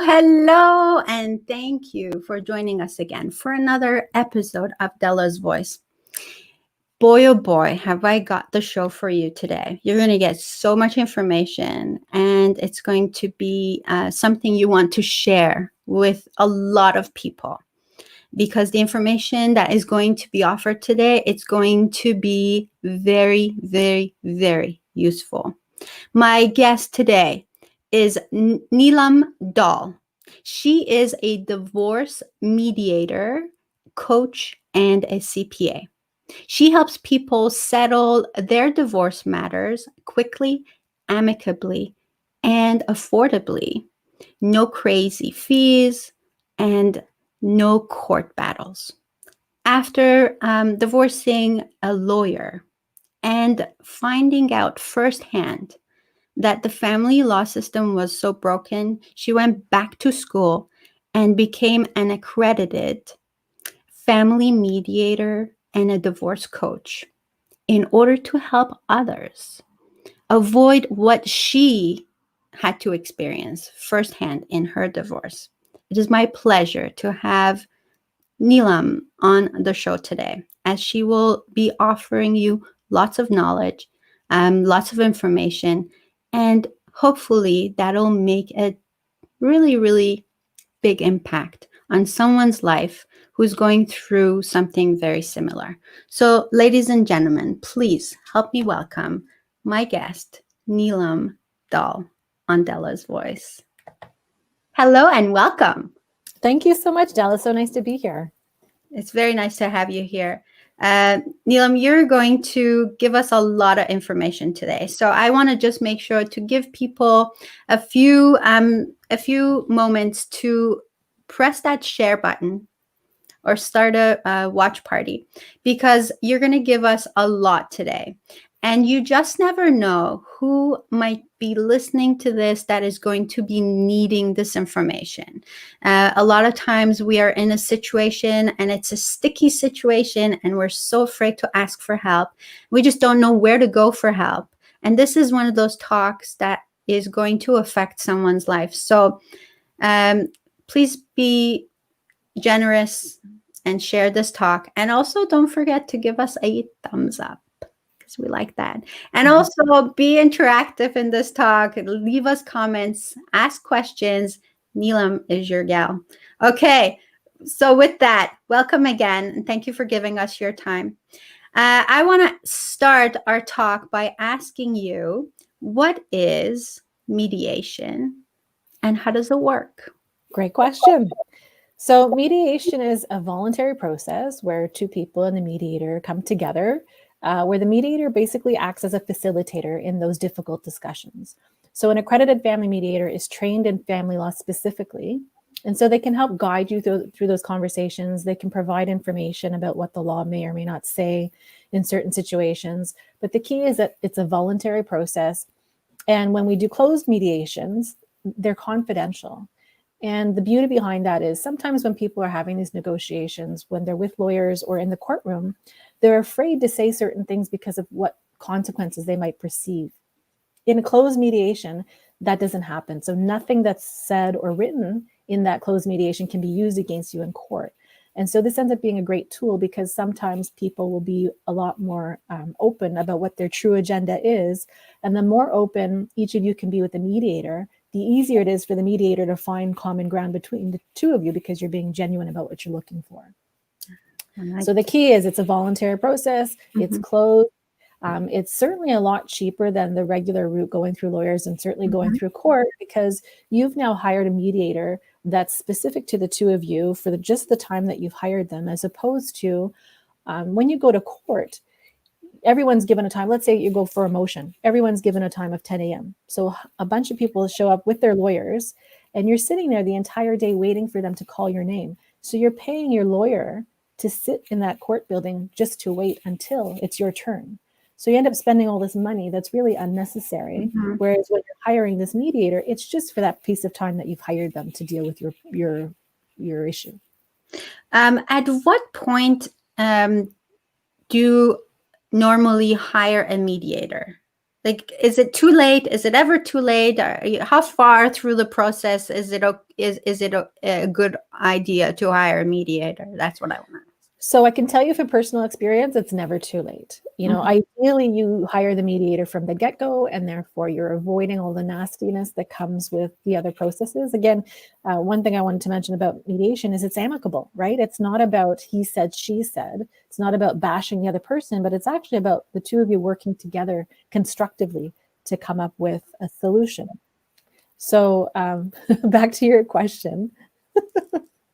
Hello, and thank you for joining us again for another episode of Dela's Voice. Boy, oh boy, have I got the show for you today. You're going to get so much information, and it's going to be something you want to share with a lot of people, because the information that is going to be offered today, it's going to be very, very, very useful. My guest today is Neelam Dhall. She is a divorce mediator, coach, and a CPA. She helps people settle their divorce matters quickly, amicably, and affordably. No crazy fees and no court battles. After divorcing a lawyer and finding out firsthand that the family law system was so broken, she went back to school and became an accredited family mediator and a divorce coach in order to help others avoid what she had to experience firsthand in her divorce. It is my pleasure to have Neelam on the show today, as she will be offering you lots of knowledge, lots of information, and hopefully that'll make a really, really big impact on someone's life who's going through something very similar. So, ladies and gentlemen, please help me welcome my guest, Neelam Dhall, on Dela's Voice. Hello and welcome. Thank you so much, Dela. So nice to be here. It's very nice to have you here. Neelam, you're going to give us a lot of information today. So I want to just make sure to give people a few moments to press that share button or start a watch party, because you're going to give us a lot today. And you just never know who might be listening to this that is going to be needing this information. A lot of times we are in a situation and it's a sticky situation and we're so afraid to ask for help. We just don't know where to go for help. And this is one of those talks that is going to affect someone's life. So please be generous and share this talk. And also don't forget to give us a thumbs up, because we like that. And also be interactive in this talk. Leave us comments, ask questions. Neelam is your gal. Okay, so with that, welcome again, and thank you for giving us your time. I want to start our talk by asking you, what is mediation and how does it work? Great question. So mediation is a voluntary process where two people and the mediator come together, where the mediator basically acts as a facilitator in those difficult discussions. So an accredited family mediator is trained in family law specifically, and so they can help guide you through those conversations. They can provide information about what the law may or may not say in certain situations. But the key is that it's a voluntary process. And when we do closed mediations, they're confidential. And the beauty behind that is sometimes when people are having these negotiations, when they're with lawyers or in the courtroom, they're afraid to say certain things because of what consequences they might perceive. In a closed mediation, that doesn't happen. So nothing that's said or written in that closed mediation can be used against you in court. And so this ends up being a great tool, because sometimes people will be a lot more open about what their true agenda is. And the more open each of you can be with the mediator, the easier it is for the mediator to find common ground between the two of you, because you're being genuine about what you're looking for. So the key is it's a voluntary process. It's closed. It's certainly a lot cheaper than the regular route going through lawyers and certainly going through court, because you've now hired a mediator that's specific to the two of you for just the time that you've hired them, as opposed to when you go to court, everyone's given a time. Let's say you go for a motion. Everyone's given a time of 10 a.m. So a bunch of people show up with their lawyers, and you're sitting there the entire day waiting for them to call your name. So you're paying your lawyer to sit in that court building just to wait until it's your turn. So you end up spending all this money that's really unnecessary. Whereas when you're hiring this mediator, it's just for that piece of time that you've hired them to deal with your issue. At what point do you normally hire a mediator? Like, is it too late? Is it ever too late? How far through the process is it a good idea to hire a mediator? That's what I want to know. So I can tell you from personal experience, it's never too late. Ideally, you hire the mediator from the get-go, and therefore you're avoiding all the nastiness that comes with the other processes. Again, one thing I wanted to mention about mediation is it's amicable, right? It's not about he said, she said. It's not about bashing the other person, but it's actually about the two of you working together constructively to come up with a solution. So back to your question.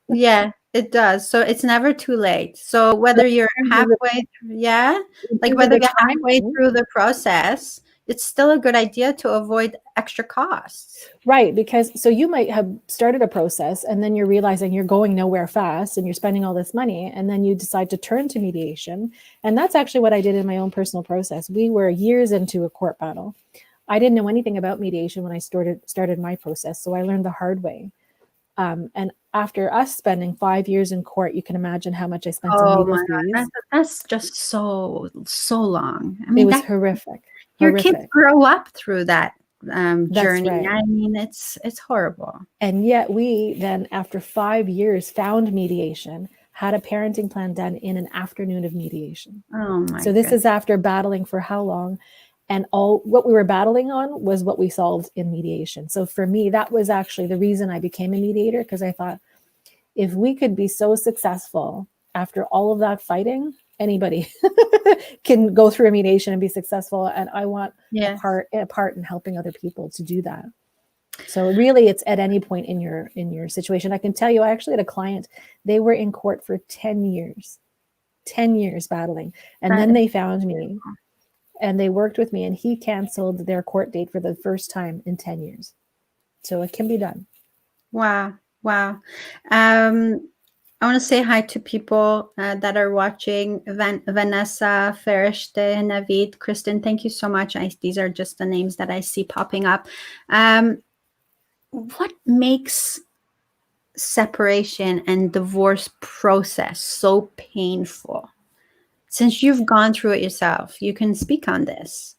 Yeah, it does. So it's never too late. So whether you're halfway through, whether you're halfway through the process, it's still a good idea to avoid extra costs. Right, because so you might have started a process and then you're realizing you're going nowhere fast and you're spending all this money, and then you decide to turn to mediation. And that's actually what I did in my own personal process. We were years into a court battle. I didn't know anything about mediation when I started my process, so I learned the hard way. And after us spending 5 years in court, you can imagine how much I spent in legal fees. That's just so long. I mean, it was horrific. Your kids grow up through that journey. Right. I mean, it's horrible. And yet we then, after 5 years, found mediation, had a parenting plan done in an afternoon of mediation. Oh my! So this is after battling for how long? And all what we were battling on was what we solved in mediation. So for me, that was actually the reason I became a mediator, because I thought, if we could be so successful after all of that fighting, anybody can go through a mediation and be successful. And I want a part in helping other people to do that. So really, it's at any point in your situation. I can tell you, I actually had a client, they were in court for 10 years battling. And then they found me. And they worked with me, and he canceled their court date for the first time in 10 years. So it can be done. Wow. I want to say hi to people that are watching. Vanessa, Ferishte, Navid, Kristen, thank you so much. These are just the names that I see popping up. What makes separation and divorce process so painful? Since you've gone through it yourself, you can speak on this.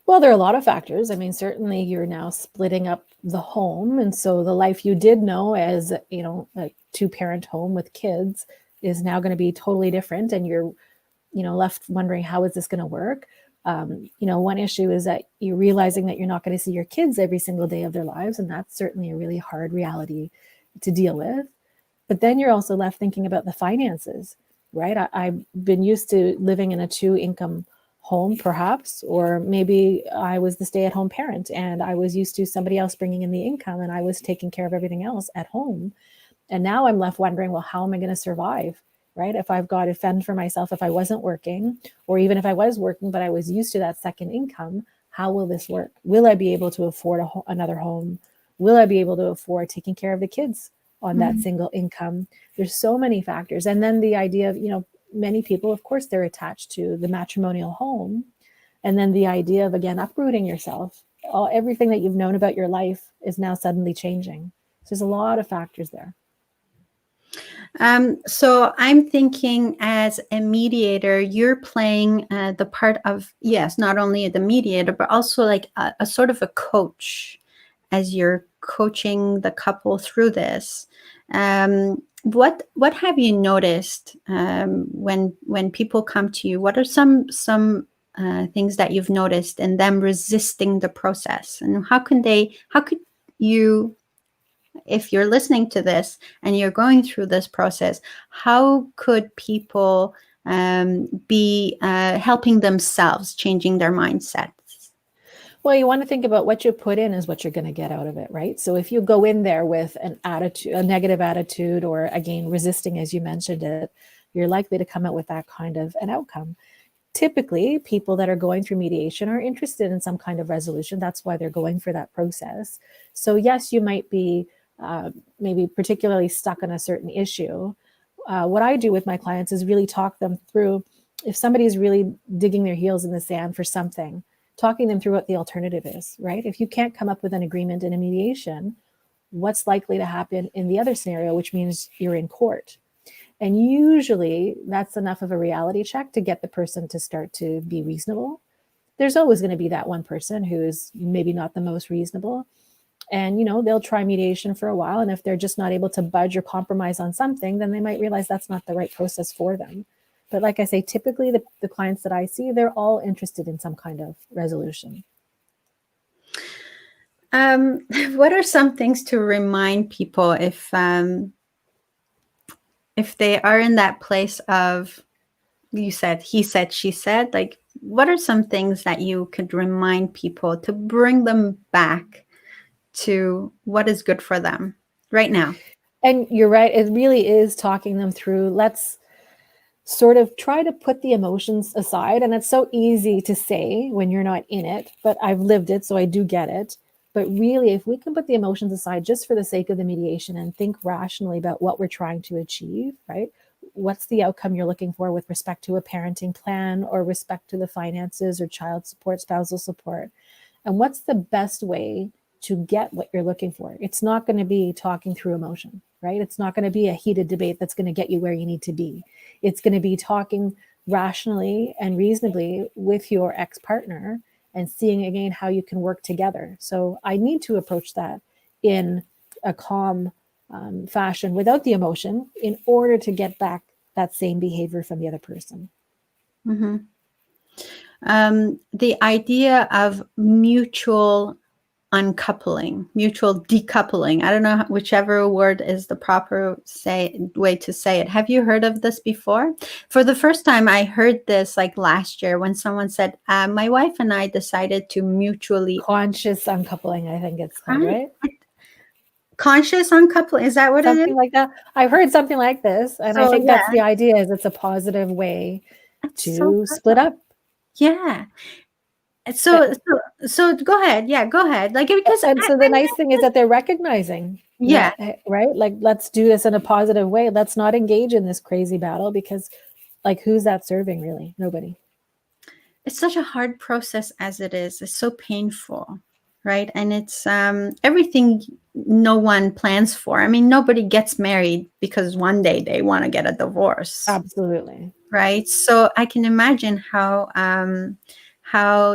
Well, there are a lot of factors. I mean, certainly you're now splitting up the home. And so the life you did know as, a 2-parent home with kids is now going to be totally different. And you're, left wondering, how is this going to work? One issue is that you're realizing that you're not going to see your kids every single day of their lives. And that's certainly a really hard reality to deal with. But then you're also left thinking about the finances. Right? I've been used to living in a 2-income home, perhaps, or maybe I was the stay-at-home parent and I was used to somebody else bringing in the income and I was taking care of everything else at home. And now I'm left wondering, well, how am I going to survive? Right? If I've got to fend for myself, if I wasn't working, or even if I was working, but I was used to that second income, how will this work? Will I be able to afford another home? Will I be able to afford taking care of the kids on that single income? There's so many factors. And then the idea of, many people, of course, they're attached to the matrimonial home. And then the idea of, again, uprooting yourself. Everything that you've known about your life is now suddenly changing. So there's a lot of factors there. So I'm thinking, as a mediator, you're playing the part of, yes, not only the mediator, but also like a sort of a coach as you're coaching the couple through this. What have you noticed when people come to you? What are some things that you've noticed in them resisting the process? And how could you, if you're listening to this and you're going through this process, how could people be helping themselves, changing their mindset? Well, you want to think about what you put in is what you're going to get out of it, right? So if you go in there with an attitude, a negative attitude, or again, resisting, as you mentioned it, you're likely to come out with that kind of an outcome. Typically, people that are going through mediation are interested in some kind of resolution. That's why they're going for that process. So yes, you might be maybe particularly stuck on a certain issue. What I do with my clients is really talk them through, if somebody's really digging their heels in the sand for something, talking them through what the alternative is, right? If you can't come up with an agreement in a mediation, what's likely to happen in the other scenario, which means you're in court. And usually that's enough of a reality check to get the person to start to be reasonable. there's always going to be that one person who is maybe not the most reasonable. And, they'll try mediation for a while. And if they're just not able to budge or compromise on something, then they might realize that's not the right process for them. But like I say, typically the clients that I see, they're all interested in some kind of resolution. What are some things to remind people if they are in that place of, you said, he said, she said, like, what are some things that you could remind people to bring them back to what is good for them right now? And you're right. It really is talking them through. Let's sort of try to put the emotions aside. And it's so easy to say when you're not in it, but I've lived it, so I do get it. But really, if we can put the emotions aside just for the sake of the mediation and think rationally about what we're trying to achieve, right? What's the outcome you're looking for with respect to a parenting plan or respect to the finances or child support, spousal support? And what's the best way to get what you're looking for? It's not going to be talking through emotion, right? It's not going to be a heated debate that's going to get you where you need to be. It's going to be talking rationally and reasonably with your ex-partner and seeing again how you can work together. So I need to approach that in a calm fashion without the emotion in order to get back that same behavior from the other person. Mm-hmm. The idea of mutual uncoupling, mutual decoupling. I don't know whichever word is the proper way to say it. Have you heard of this before? For the first time, I heard this like last year when someone said, my wife and I decided to mutually... Conscious uncoupling, I think it's called, right? Conscious uncoupling, is that what something it is? Like that. I've heard something like this, and I think that's the idea, is it's a positive way to split up. Yeah. So go ahead. Yeah, go ahead. Like, because so the nice thing is that they're recognizing, right? Like, let's do this in a positive way. Let's not engage in this crazy battle, because like, who's that serving really? Nobody. It's such a hard process as it is. It's so painful, right? And it's everything no one plans for. I mean, nobody gets married because one day they want to get a divorce. Absolutely. Right. So I can imagine how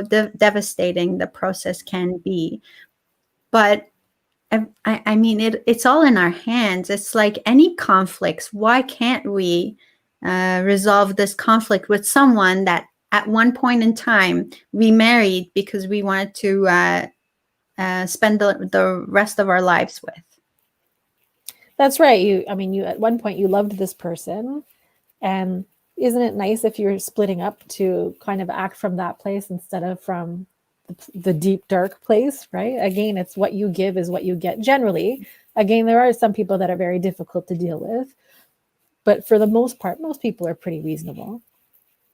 devastating the process can be. But I mean, it's all in our hands. It's like any conflicts. Why can't we resolve this conflict with someone that at one point in time we married because we wanted to spend the rest of our lives with? That's right. You at one point you loved this person, and isn't it nice if you're splitting up to kind of act from that place instead of from the deep, dark place, right? Again, it's what you give is what you get. Generally, again, there are some people that are very difficult to deal with, but for the most part, most people are pretty reasonable.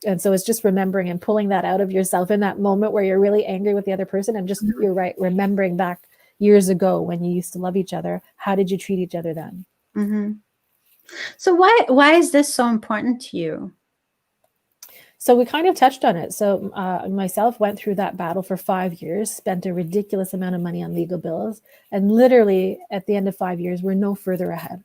And so it's just remembering and pulling that out of yourself in that moment where you're really angry with the other person, and just, you're right, remembering back years ago when you used to love each other. How did you treat each other then? Mm-hmm. So why is this so important to you? So we kind of touched on it. So myself went through that battle for 5 years, spent a ridiculous amount of money on legal bills, and literally at the end of 5 years, we're no further ahead.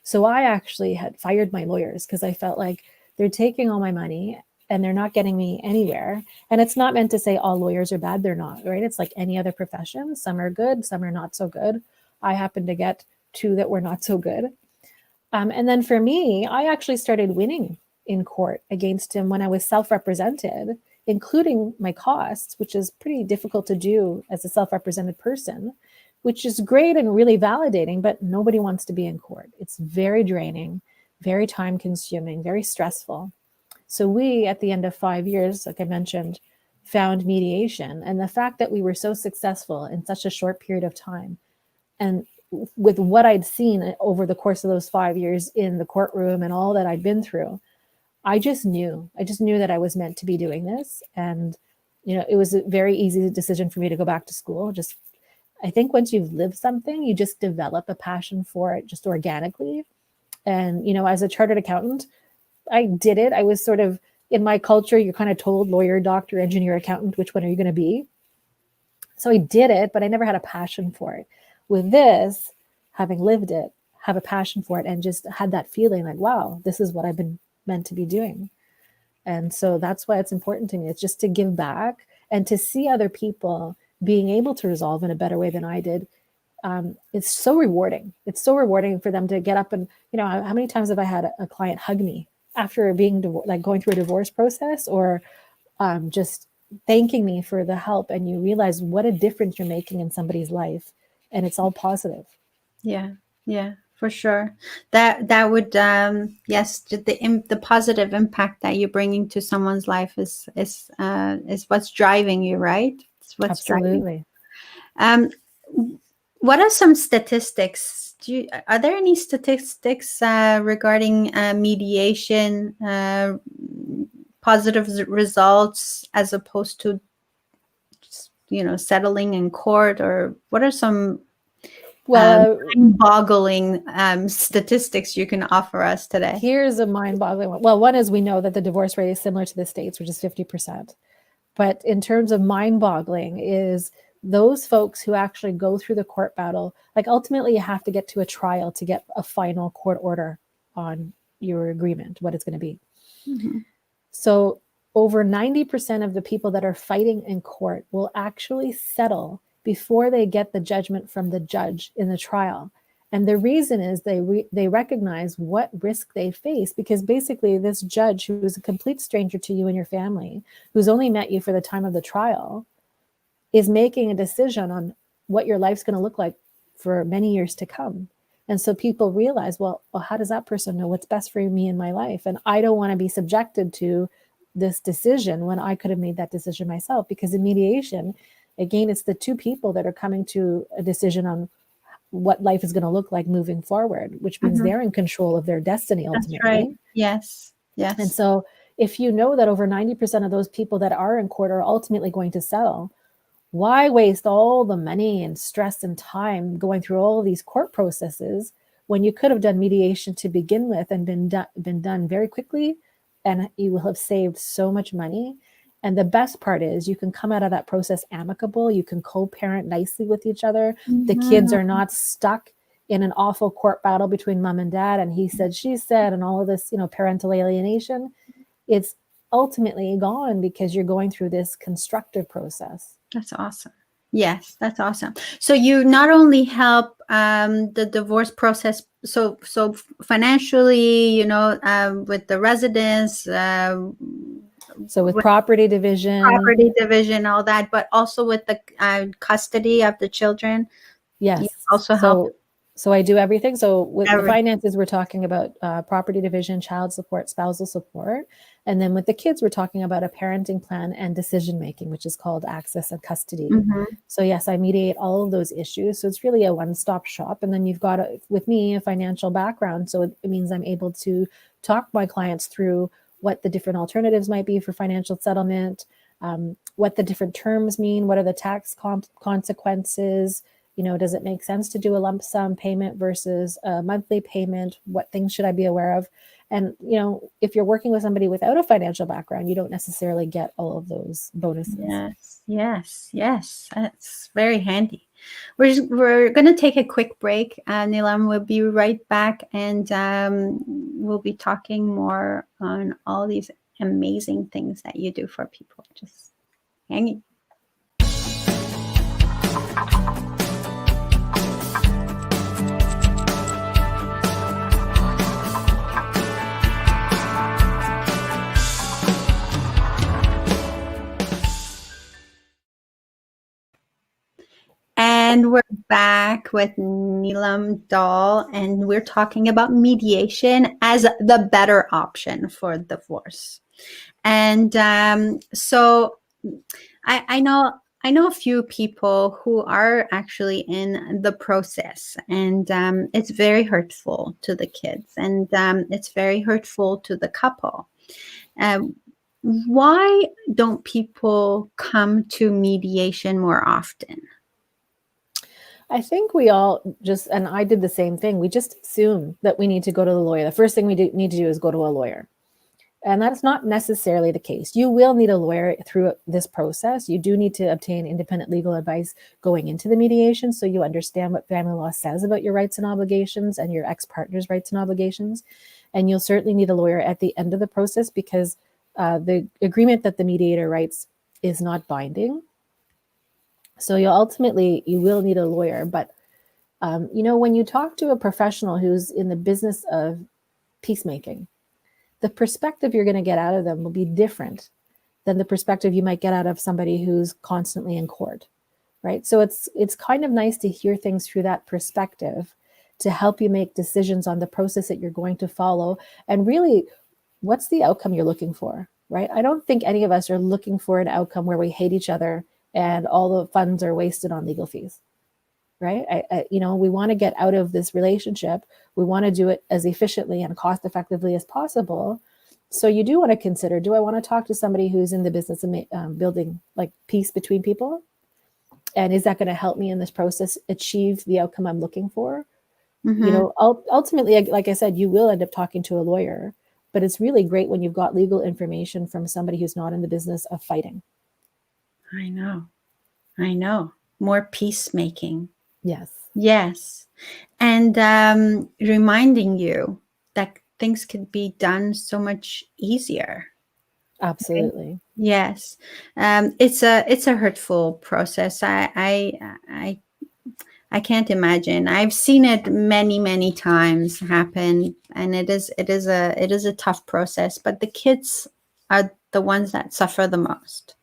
So I actually had fired my lawyers because I felt like they're taking all my money and they're not getting me anywhere. And it's not meant to say all lawyers are bad. They're not, right? It's like any other profession. Some are good, some are not so good. I happened to get 2 that were not so good. And then for me, I actually started winning in court against him when I was self-represented, including my costs, which is pretty difficult to do as a self-represented person, which is great and really validating, but nobody wants to be in court. It's very draining, very time consuming, very stressful. So we, at the end of 5 years, like I mentioned, found mediation. And the fact that we were so successful in such a short period of time, and with what I'd seen over the course of those 5 years in the courtroom and all that I'd been through, I just knew that I was meant to be doing this. And, it was a very easy decision for me to go back to school. I think once you've lived something, you just develop a passion for it just organically. And, as a chartered accountant, I did it. I was sort of, in my culture, you're kind of told lawyer, doctor, engineer, accountant, which one are you going to be? So I did it, but I never had a passion for it. With this, having lived it, have a passion for it, and just had that feeling like, wow, this is what I've been meant to be doing. And so that's why it's important to me. It's just to give back And to see other people being able to resolve in a better way than I did, it's so rewarding. It's so rewarding for them to get up and, how many times have I had a client hug me after being like going through a divorce process, or just thanking me for the help, and you realize what a difference you're making in somebody's life, and it's all positive. Yeah, for sure. That would yes, the positive impact that you're bringing to someone's life is what's driving you, right? It's what's Absolutely. driving. What are some statistics? Are there any statistics regarding mediation, positive results as opposed to settling in court, or what are some mind-boggling statistics you can offer us today? Here's a mind-boggling one. Well, one is we know that the divorce rate is similar to the States, which is 50%. But in terms of mind-boggling is those folks who actually go through the court battle, like ultimately you have to get to a trial to get a final court order on your agreement, what it's going to be. Mm-hmm. So over 90% of the people that are fighting in court will actually settle before they get the judgment from the judge in the trial. And the reason is they recognize what risk they face, because basically this judge, who is a complete stranger to you and your family, who's only met you for the time of the trial, is making a decision on what your life's going to look like for many years to come. And so people realize, well, how does that person know what's best for me in my life? And I don't want to be subjected to this decision when I could have made that decision myself. Because in mediation, again, it's the two people that are coming to a decision on what life is going to look like moving forward, which means they're in control of their destiny ultimately. That's right. Yes. And so if you know that over 90% of those people that are in court are ultimately going to settle, why waste all the money and stress and time going through all of these court processes when you could have done mediation to begin with and been done very quickly, and you will have saved so much money? And the best part is you can come out of that process amicable. You can co-parent nicely with each other. Mm-hmm. The kids are not stuck in an awful court battle between mom and dad and he said, she said, and all of this, parental alienation. It's ultimately gone because you're going through this constructive process. That's awesome. Yes, that's awesome. So you not only help the divorce process, so financially, with the residents, so with property division, all that, but also with the custody of the children. Yes. You also help. So I do everything. So with the finances, we're talking about property division, child support, spousal support. And then with the kids, we're talking about a parenting plan and decision-making, which is called access and custody. Mm-hmm. So yes, I mediate all of those issues. So it's really a one-stop shop. And then you've got, with me, a financial background. So it means I'm able to talk my clients through what the different alternatives might be for financial settlement, what the different terms mean, what are the tax consequences, does it make sense to do a lump sum payment versus a monthly payment? What things should I be aware of? And, if you're working with somebody without a financial background, you don't necessarily get all of those bonuses. Yes. That's very handy. We're going to take a quick break. Neelam, we'll be right back, and we'll be talking more on all these amazing things that you do for people. Just hanging. And we're back with Neelam Dhall, and we're talking about mediation as the better option for divorce. And so I know a few people who are actually in the process, and it's very hurtful to the kids, and it's very hurtful to the couple. Why don't people come to mediation more often? I think we all just, and I did the same thing, we just assume that we need to go to the lawyer. The first thing we need to do is go to a lawyer. And that's not necessarily the case. You will need a lawyer through this process. You do need to obtain independent legal advice going into the mediation, so you understand what family law says about your rights and obligations and your ex-partner's rights and obligations. And you'll certainly need a lawyer at the end of the process, because the agreement that the mediator writes is not binding. So you will need a lawyer. But, when you talk to a professional who's in the business of peacemaking, the perspective you're going to get out of them will be different than the perspective you might get out of somebody who's constantly in court, right? So it's kind of nice to hear things through that perspective to help you make decisions on the process that you're going to follow, and really, what's the outcome you're looking for, right? I don't think any of us are looking for an outcome where we hate each other and all the funds are wasted on legal fees, right? We want to get out of this relationship. We want to do it as efficiently and cost effectively as possible. So you do want to consider, do I want to talk to somebody who's in the business of building like peace between people? And is that going to help me in this process achieve the outcome I'm looking for? Mm-hmm. Ultimately, like I said, you will end up talking to a lawyer, but it's really great when you've got legal information from somebody who's not in the business of fighting. I know. More peacemaking. Yes. And reminding you that things could be done so much easier. Absolutely. Right? Yes. It's a hurtful process. I can't imagine. I've seen it many, many times happen, and it is a tough process, but the kids are the ones that suffer the most.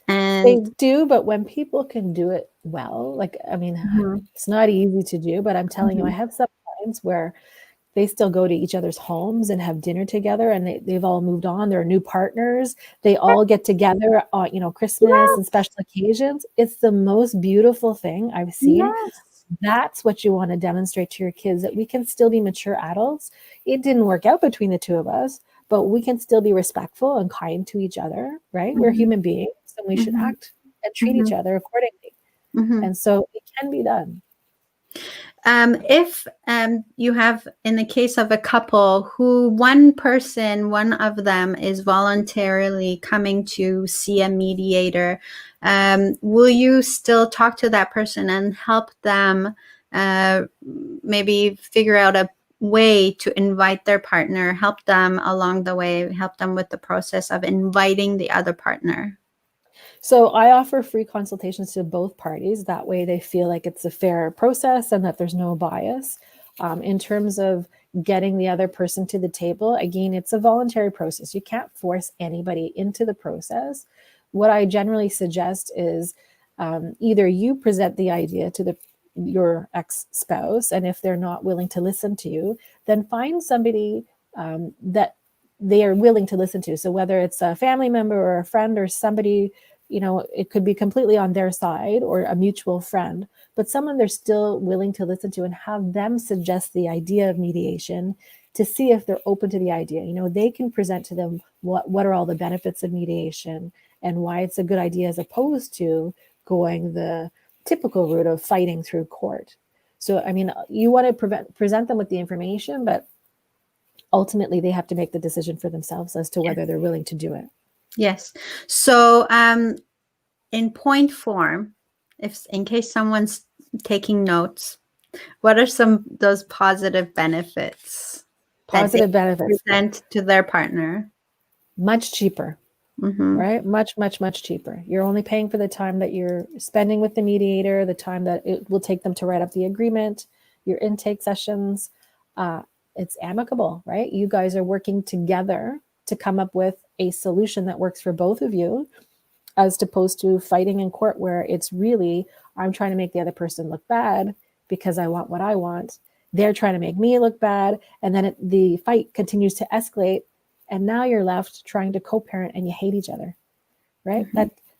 And they do, but when people can do it well, it's not easy to do, but I'm telling you, I have some clients where they still go to each other's homes and have dinner together, and they've all moved on. They're new partners. They all get together on, Christmas and special occasions. It's the most beautiful thing I've seen. Yes. That's what you want to demonstrate to your kids, that we can still be mature adults. It didn't work out between the two of us, but we can still be respectful and kind to each other, right? We're human beings, and we should act and treat each other accordingly. And so it can be done. If you have, in the case of a couple who one of them is voluntarily coming to see a mediator, will you still talk to that person and help them maybe figure out a way to invite their partner, help them along the way, help them with the process of inviting the other partner? So I offer free consultations to both parties. That way they feel like it's a fair process and that there's no bias. In terms of getting the other person to the table, again, it's a voluntary process. You can't force anybody into the process. What I generally suggest is either you present the idea to your ex-spouse, and if they're not willing to listen to you, then find somebody that they are willing to listen to. So whether it's a family member or a friend or somebody, it could be completely on their side or a mutual friend, but someone they're still willing to listen to, and have them suggest the idea of mediation to see if they're open to the idea. They can present to them what are all the benefits of mediation and why it's a good idea, as opposed to going the typical route of fighting through court. So, you want to present them with the information, but ultimately they have to make the decision for themselves as to whether they're willing to do it. Yes. So in point form, if in case someone's taking notes, what are some of those positive benefits that they present to their partner? Much cheaper, right? Much, much, much cheaper. You're only paying for the time that you're spending with the mediator, the time that it will take them to write up the agreement, your intake sessions. It's amicable, right? You guys are working together to come up with a solution that works for both of you, as opposed to fighting in court, where it's really, I'm trying to make the other person look bad because I want what I want. They're trying to make me look bad. And then the fight continues to escalate. And now you're left trying to co-parent and you hate each other, right?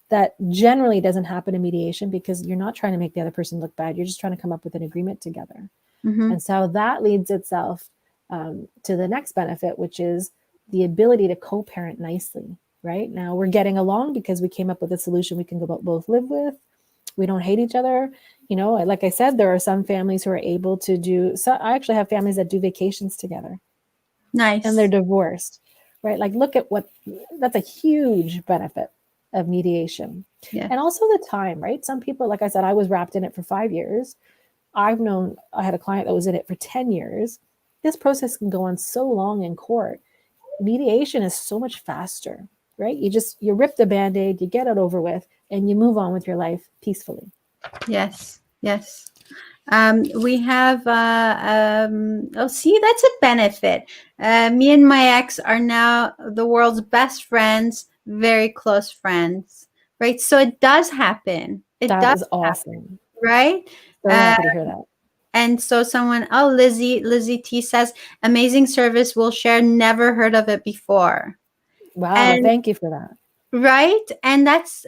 That generally doesn't happen in mediation, because you're not trying to make the other person look bad. You're just trying to come up with an agreement together. And so that leads itself to the next benefit, which is the ability to co-parent nicely, right? Now we're getting along because we came up with a solution we can both live with. We don't hate each other. Like I said, there are some families who are able to do, so I actually have families that do vacations together. Nice. And they're divorced, right? Like, look at that's a huge benefit of mediation. Yeah. And also the time, right? Some people, like I said, I was wrapped in it for 5 years. I had a client that was in it for 10 years. This process can go on so long in court. Mediation is so much faster, right? You rip the Band-Aid, you get it over with, and you move on with your life peacefully. Yes. We have, see, that's a benefit. Me and my ex are now the world's best friends, very close friends, right? So it does happen. That is awesome. Right? So happy to hear that. And so Lizzie T says, amazing service, we'll share, never heard of it before. Wow, thank you for that. Right. And that's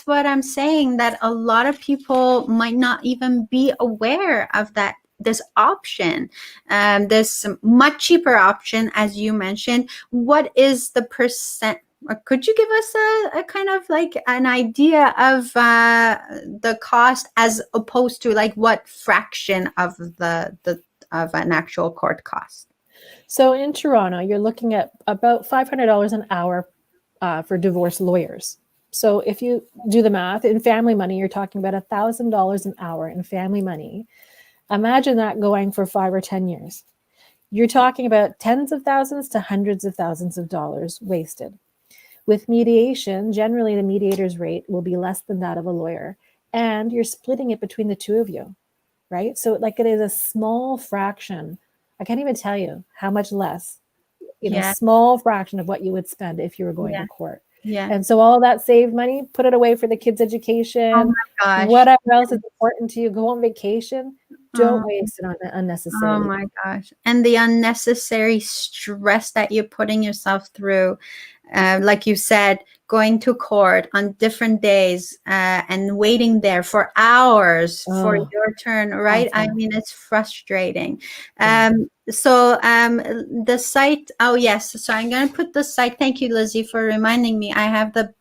what I'm saying, that a lot of people might not even be aware of that, this option, this much cheaper option, as you mentioned. What is the percent, or could you give us a kind of like an idea of the cost, as opposed to like what fraction of of an actual court cost? So in Toronto, you're looking at about $500 an hour for divorce lawyers. So if you do the math, in family money, you're talking about $1,000 an hour in family money. Imagine that going for 5 or 10 years. You're talking about tens of thousands to hundreds of thousands of dollars wasted. With mediation, generally the mediator's rate will be less than that of a lawyer, and you're splitting it between the two of you, right? So like it is a small fraction. I can't even tell you how much less, small fraction of what you would spend if you were going to court. Yeah. And so all that saved money, put it away for the kids' education. Oh my gosh. Whatever else is important to you, go on vacation. Don't waste it on unnecessary. Oh my gosh. And the unnecessary stress that you're putting yourself through, like you said, going to court on different days and waiting there for hours for your turn, right? Awesome. I mean, it's frustrating. So the site, oh yes, so I'm going to put the site. Thank you, Lizzie, for reminding me. I have the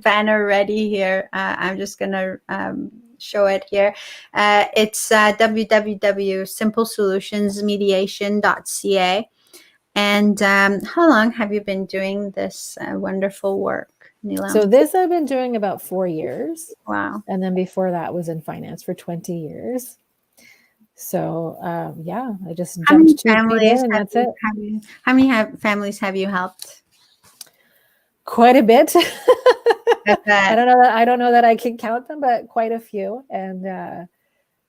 banner ready here. I'm just going to show it here. It's www.simplesolutionsmediation.ca. And how long have you been doing this wonderful work, Neelam? So this I've been doing about 4 years. Wow. And then before that was in finance for 20 years. So I just jumped 2 feet in, and that's it. How many families have you helped? Quite a bit. I don't know that I can count them, but quite a few. And now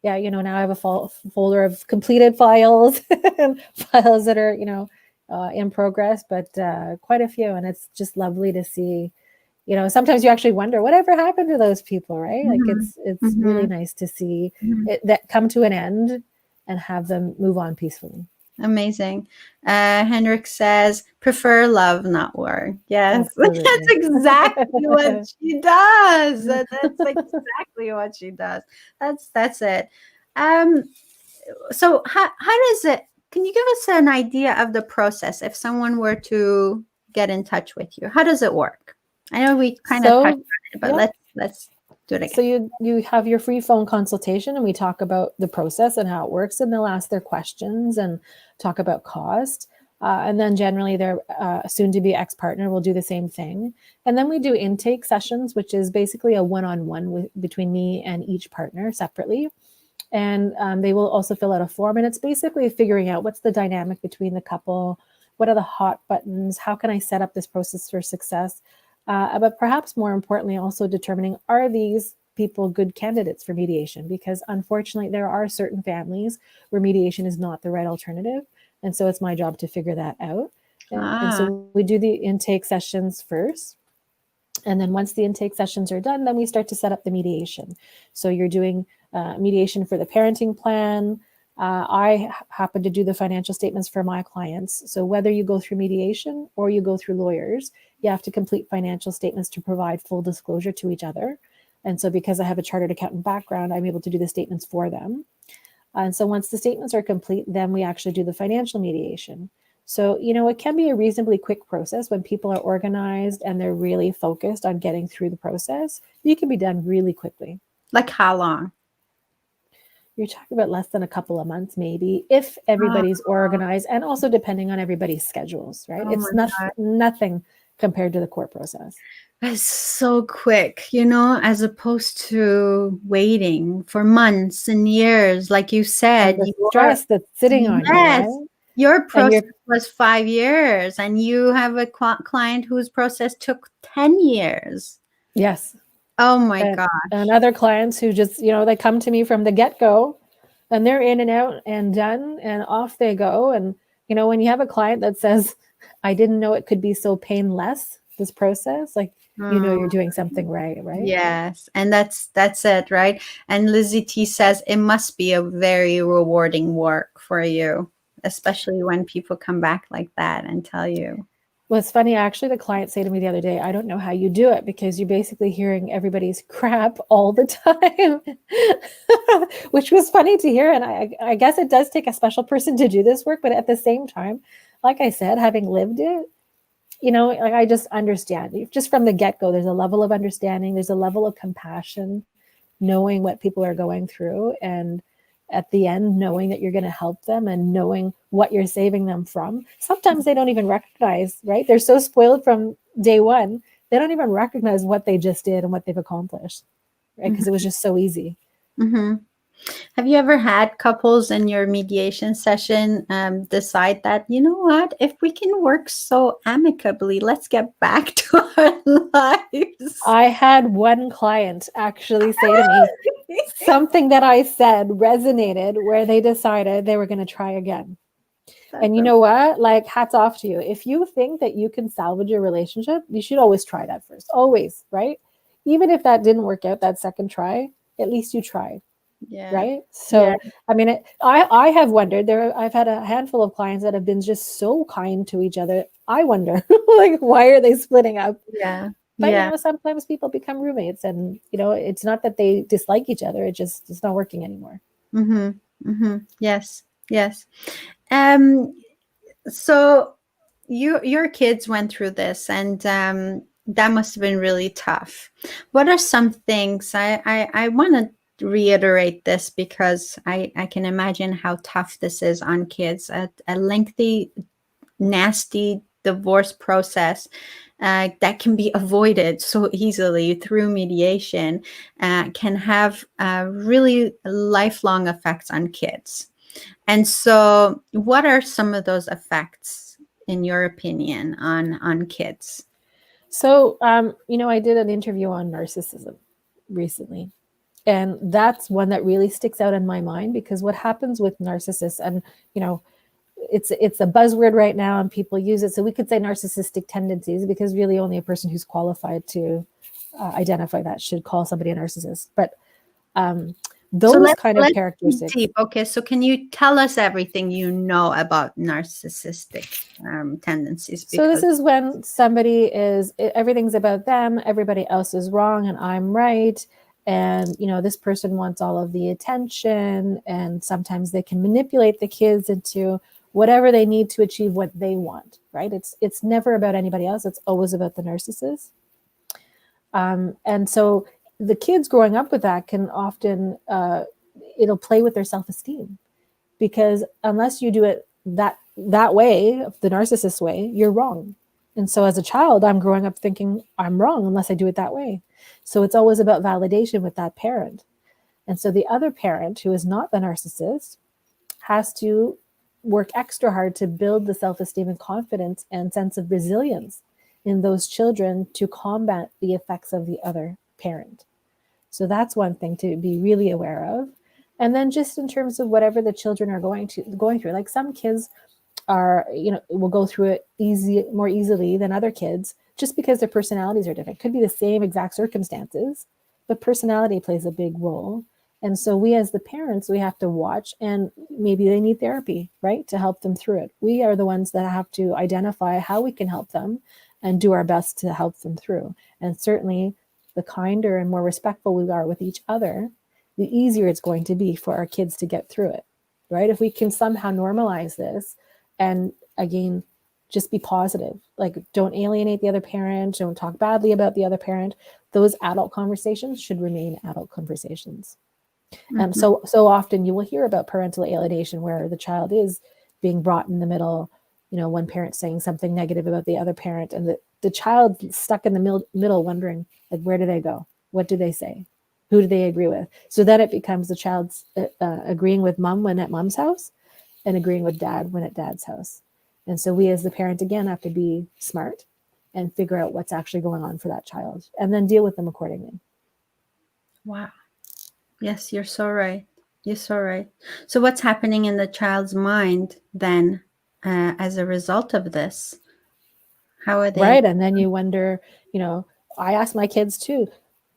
I have a folder of completed files, files that are in progress, but quite a few. And it's just lovely to see. Sometimes you actually wonder whatever happened to those people, right? Like it's really nice to see it that come to an end and have them move on peacefully. Amazing. Henrik says, prefer love, not war. Yes, absolutely. That's exactly what she does. That's exactly what she does. That's it. So how does it, can you give us an idea of the process if someone were to get in touch with you? How does it work? I know we kind of touched on it, but let's do it again. So you have your free phone consultation, and we talk about the process and how it works, and they'll ask their questions and talk about cost. And then generally their soon-to-be ex-partner will do the same thing. And then we do intake sessions, which is basically a one-on-one between me and each partner separately. And they will also fill out a form, and it's basically figuring out what's the dynamic between the couple, what are the hot buttons, how can I set up this process for success? But perhaps more importantly, also determining, are these people good candidates for mediation? Because unfortunately, there are certain families where mediation is not the right alternative. And so it's my job to figure that out. And so we do the intake sessions first. And then once the intake sessions are done, then we start to set up the mediation. So you're doing mediation for the parenting plan. I happen to do the financial statements for my clients. So whether you go through mediation or you go through lawyers, you have to complete financial statements to provide full disclosure to each other. And so because I have a chartered accountant background, I'm able to do the statements for them. And so once the statements are complete, then we actually do the financial mediation. So, it can be a reasonably quick process when people are organized and they're really focused on getting through the process. You can be done really quickly. Like how long? You're talking about less than a couple of months, maybe, if everybody's organized, and also depending on everybody's schedules, right? It's nothing compared to the court process. It's so quick, as opposed to waiting for months and years, like you said. And the stress that's sitting on you, right? Your And process was 5 years, and you have a client whose process took 10 years. yes. Oh my And, gosh. and other clients who just, they come to me from the get-go and they're in and out and done and off they go. And, when you have a client that says, I didn't know it could be so painless, this process, like, you're doing something right? Yes. And that's it, right? And Lizzie T says it must be a very rewarding work for you, especially when people come back like that and tell you. Well, it's funny, actually, the client said to me the other day, I don't know how you do it, because you're basically hearing everybody's crap all the time, which was funny to hear. And I guess it does take a special person to do this work. But at the same time, like I said, having lived it, like I just understand. Just from the get-go, there's a level of understanding, there's a level of compassion, knowing what people are going through, and at the end, knowing that you're going to help them and knowing what you're saving them from. Sometimes they don't even recognize, right? They're so spoiled from day one, they don't even recognize what they just did and what they've accomplished, right? Because it was just so easy. Mm-hmm. Have you ever had couples in your mediation session decide that, you know what, if we can work so amicably, let's get back to our lives? I had one client actually say to me something that I said resonated, where they decided they were going to try again. And you know what? Like, hats off to you. If you think that you can salvage your relationship, you should always try that first. Always, right? Even if that didn't work out that second try, at least you tried. Yeah. Right. So, yeah. I mean, I have wondered I've had a handful of clients that have been just so kind to each other. I wonder, like, why are they splitting up? Yeah. But, sometimes people become roommates, and, it's not that they dislike each other. It's not working anymore. Mm-hmm. Mm-hmm. Yes. Yes. So your kids went through this, and that must have been really tough. What are some things I want to reiterate this, because I can imagine how tough this is on kids. A lengthy, nasty divorce process that can be avoided so easily through mediation can have really lifelong effects on kids. And so, what are some of those effects, in your opinion, on kids? So, I did an interview on narcissism recently, and that's one that really sticks out in my mind, because what happens with narcissists, and, it's a buzzword right now and people use it. So we could say narcissistic tendencies, because really only a person who's qualified to identify that should call somebody a narcissist. But those kind of characteristics. Okay, so can you tell us everything you know about narcissistic tendencies? So this is when somebody everything's about them, everybody else is wrong, and I'm right. And, this person wants all of the attention, and sometimes they can manipulate the kids into whatever they need to achieve what they want, right? It's never about anybody else. It's always about the narcissist. And so the kids growing up with that can often, it'll play with their self-esteem, because unless you do it that way, the narcissist way, you're wrong. And so as a child, I'm growing up thinking I'm wrong unless I do it that way. So it's always about validation with that parent. And so the other parent, who is not the narcissist, has to work extra hard to build the self-esteem and confidence and sense of resilience in those children to combat the effects of the other parent. So that's one thing to be really aware of. And then just in terms of whatever the children are going through, like some kids are, will go through it more easily than other kids, just because their personalities are different. Could be the same exact circumstances, but personality plays a big role. And so we, as the parents, we have to watch, and maybe they need therapy, right, to help them through it. We are the ones that have to identify how we can help them and do our best to help them through. And certainly the kinder and more respectful we are with each other, the easier it's going to be for our kids to get through it, right? If we can somehow normalize this, and again, just be positive, like don't alienate the other parent, don't talk badly about the other parent. Those adult conversations should remain adult conversations. And so often you will hear about parental alienation, where the child is being brought in the middle, one parent saying something negative about the other parent, and the child stuck in the middle wondering, like, where do they go? What do they say? Who do they agree with? So then it becomes the child's agreeing with mom when at mom's house, and agreeing with dad when at dad's house. And so we as the parent, again, have to be smart and figure out what's actually going on for that child and then deal with them accordingly. Wow. Yes, you're so right. You're so right. So what's happening in the child's mind then as a result of this? How are they? Right. And then you wonder, I ask my kids too,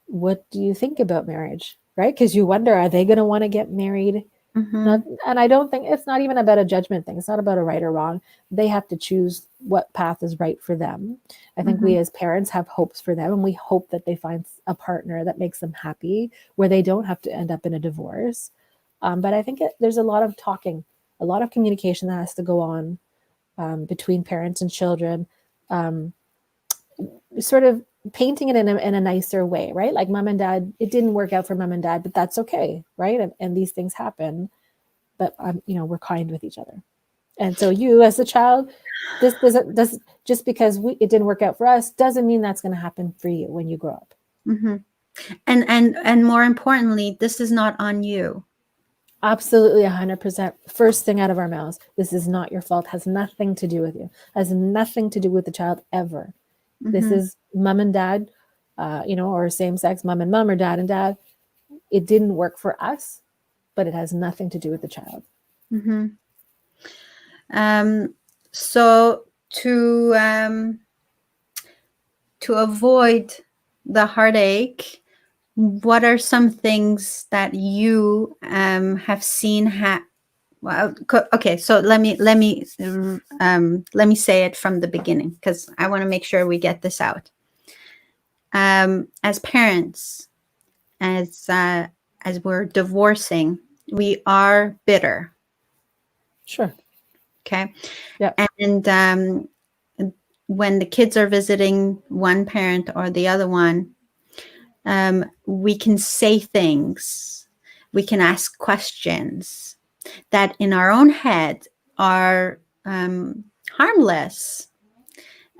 what do you think about marriage? Right? Because you wonder, are they going to want to get married? And I don't think it's not even about a judgment thing. It's not about a right or wrong. They have to choose what path is right for them. I think we as parents have hopes for them, and we hope that they find a partner that makes them happy, where they don't have to end up in a divorce. But I think there's a lot of talking, a lot of communication that has to go on between parents and children, sort of painting it in a nicer way, right? Like mom and dad, it didn't work out for mom and dad, but that's okay, right? And these things happen, but we're kind with each other. And so you as a child, this does just because it didn't work out for us doesn't mean that's going to happen for you when you grow up. And more importantly, this is not on you. Absolutely, 100%. First thing out of our mouths, this is not your fault, has nothing to do with you, has nothing to do with the child ever. This is mom and dad, or same sex, mom and mom or dad and dad. It didn't work for us, but it has nothing to do with the child. So to avoid the heartache, what are some things that you have seen well, okay, so let me say it from the beginning, because I want to make sure we get this out. As parents, as we're divorcing, we are bitter. Sure. Okay. Yeah. And when the kids are visiting one parent or the other one, we can say things, we can ask questions that in our own head are harmless,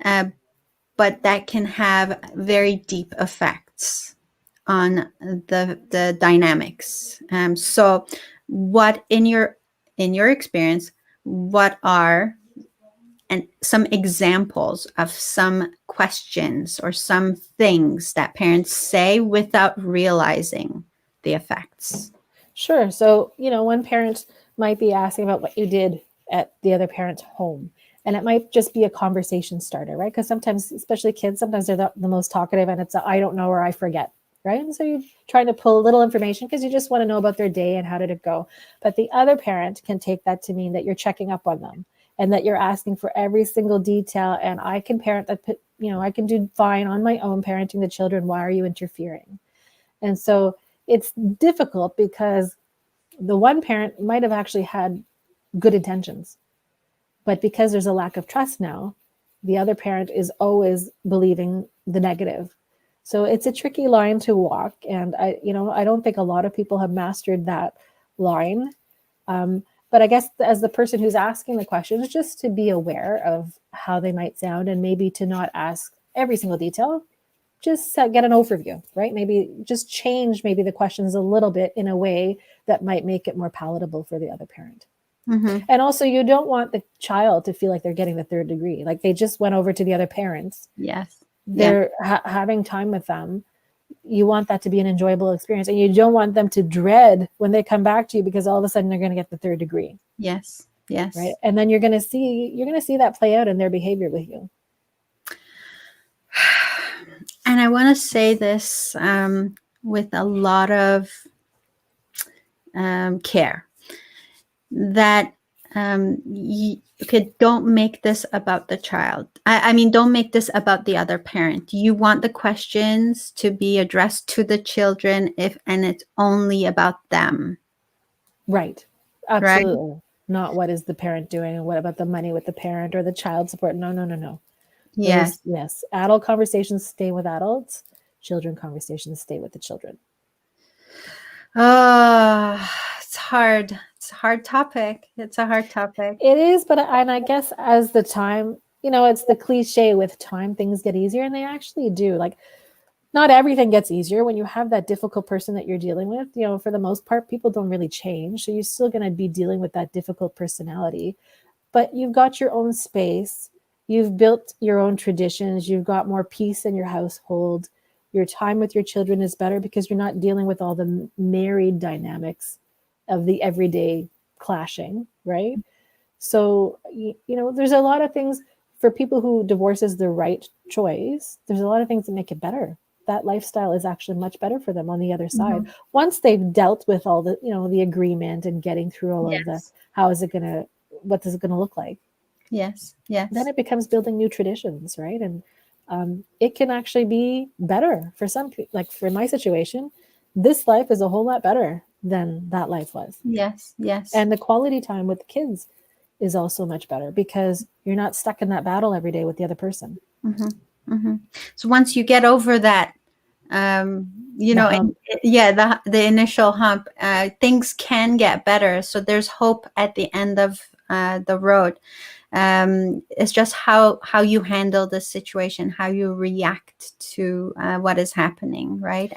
but that can have very deep effects on the dynamics. So what in your experience, what are some examples of some questions or some things that parents say without realizing the effects? Sure. So, one parent might be asking about what you did at the other parent's home. And it might just be a conversation starter, right? Because sometimes, especially kids, sometimes they're the most talkative and it's I don't know or I forget, right? And so you're trying to pull a little information because you just want to know about their day and how did it go. But the other parent can take that to mean that you're checking up on them and that you're asking for every single detail. And I can parent that, I can do fine on my own parenting the children. Why are you interfering? And so it's difficult because the one parent might have actually had good intentions, but because there's a lack of trust now, the other parent is always believing the negative. So it's a tricky line to walk. And I don't think a lot of people have mastered that line. But I guess as the person who's asking the questions, just to be aware of how they might sound and maybe to not ask every single detail, just get an overview, right? Maybe just change the questions a little bit in a way that might make it more palatable for the other parent. And also you don't want the child to feel like they're getting the third degree. Like they just went over to the other parents. Yes. They're having time with them. You want that to be an enjoyable experience. And you don't want them to dread when they come back to you because all of a sudden they're going to get the third degree. Yes. Yes. Right. And then you're going to see that play out in their behavior with you. And I want to say this with a lot of care, that don't make this about the child. I mean, don't make this about the other parent. You want the questions to be addressed to the children and it's only about them. Right. Absolutely. Right? Not what is the parent doing and what about the money with the parent or the child support. No. Yes. Yes. Adult conversations stay with adults. Children conversations stay with the children. Oh, it's hard. It's a hard topic. It's a hard topic. It is, but I guess as the time, it's the cliche with time, things get easier, and they actually do. Like not everything gets easier when you have that difficult person that you're dealing with. For the most part, people don't really change. So you're still going to be dealing with that difficult personality, but you've got your own space. You've built your own traditions. You've got more peace in your household. Your time with your children is better because you're not dealing with all the married dynamics of the everyday clashing, right? So, there's a lot of things for people who divorce is the right choice. There's a lot of things that make it better. That lifestyle is actually much better for them on the other side. Once they've dealt with all the, the agreement and getting through all of the, what is it going to look like? Yes. Then it becomes building new traditions, right? And it can actually be better for some people. Like for my situation, this life is a whole lot better than that life was. Yes. And the quality time with the kids is also much better because you're not stuck in that battle every day with the other person. So once you get over that, the initial hump, things can get better. So there's hope at the end of the road. It's just how you handle the situation, how you react to what is happening, right?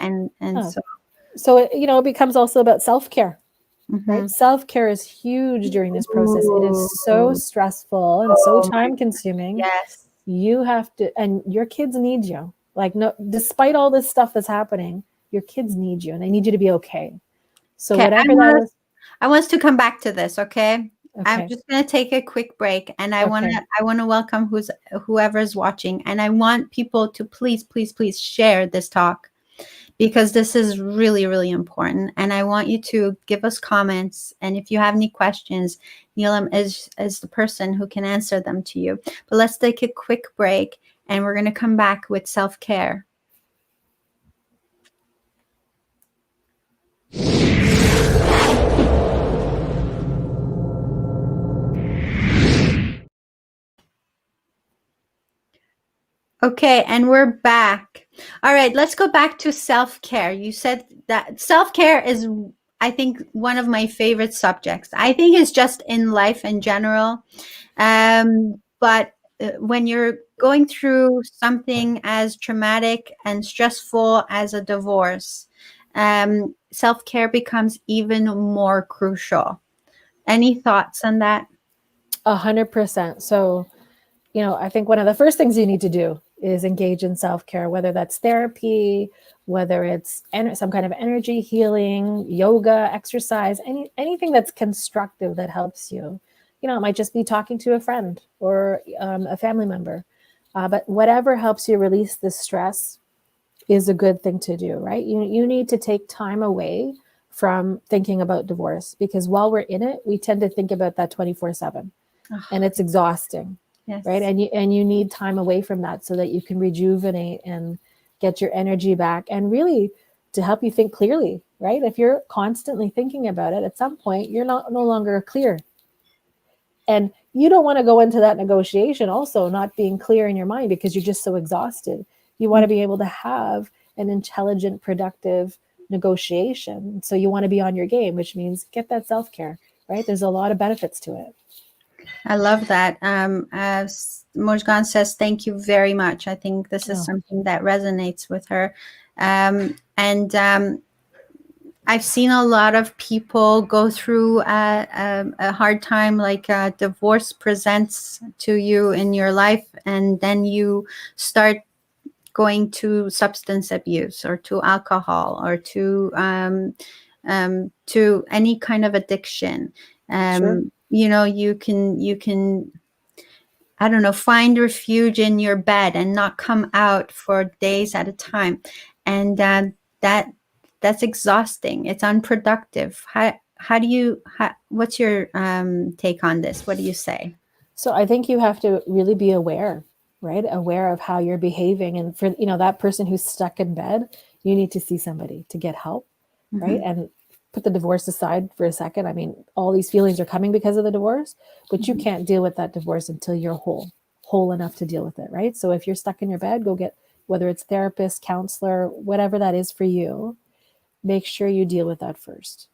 So it becomes also about self-care. Right? Self-care is huge during this process. It is so stressful and so time-consuming. Yes. You have to, and your kids need you. Like, no, despite all this stuff that's happening, your kids need you and they need you to be okay. So whatever that is. I want us to come back to this, okay? I'm just going to take a quick break, and I want to welcome whoever's watching, and I want people to please share this talk, because this is really, really important. And I want you to give us comments. And if you have any questions, Neelam is the person who can answer them to you. But let's take a quick break, and we're going to come back with self-care. Okay, and we're back. All right, let's go back to self-care. You said that self-care is, I think, one of my favorite subjects. I think it's just in life in general. But when you're going through something as traumatic and stressful as a divorce, self-care becomes even more crucial. Any thoughts on that? 100%. So, I think one of the first things you need to do is engage in self-care, whether that's therapy, whether it's some kind of energy healing, yoga, exercise, anything that's constructive that helps you. It might just be talking to a friend or a family member, but whatever helps you release the stress is a good thing to do, right? You need to take time away from thinking about divorce, because while we're in it, we tend to think about that 24/7, and it's exhausting. Yes. Right. And you need time away from that so that you can rejuvenate and get your energy back, and really to help you think clearly. Right. If you're constantly thinking about it, at some point, you're no longer clear. And you don't want to go into that negotiation also not being clear in your mind, because you're just so exhausted. You want to be able to have an intelligent, productive negotiation. So you want to be on your game, which means get that self-care. Right. There's a lot of benefits to it. I love that. As Mojgan says, thank you very much. I think this is something that resonates with her. I've seen a lot of people go through a hard time, like divorce presents to you in your life, and then you start going to substance abuse or to alcohol or to any kind of addiction. Sure. You can, I don't know, find refuge in your bed and not come out for days at a time. And that's exhausting. It's unproductive. What's your take on this? What do you say? So I think you have to really be aware, right? Aware of how you're behaving. And for, that person who's stuck in bed, you need to see somebody to get help, right? And put the divorce aside for a second. I mean, all these feelings are coming because of the divorce, but you can't deal with that divorce until you're whole enough to deal with it, right? So if you're stuck in your bed, go get, whether it's therapist, counselor, whatever that is for you, make sure you deal with that first.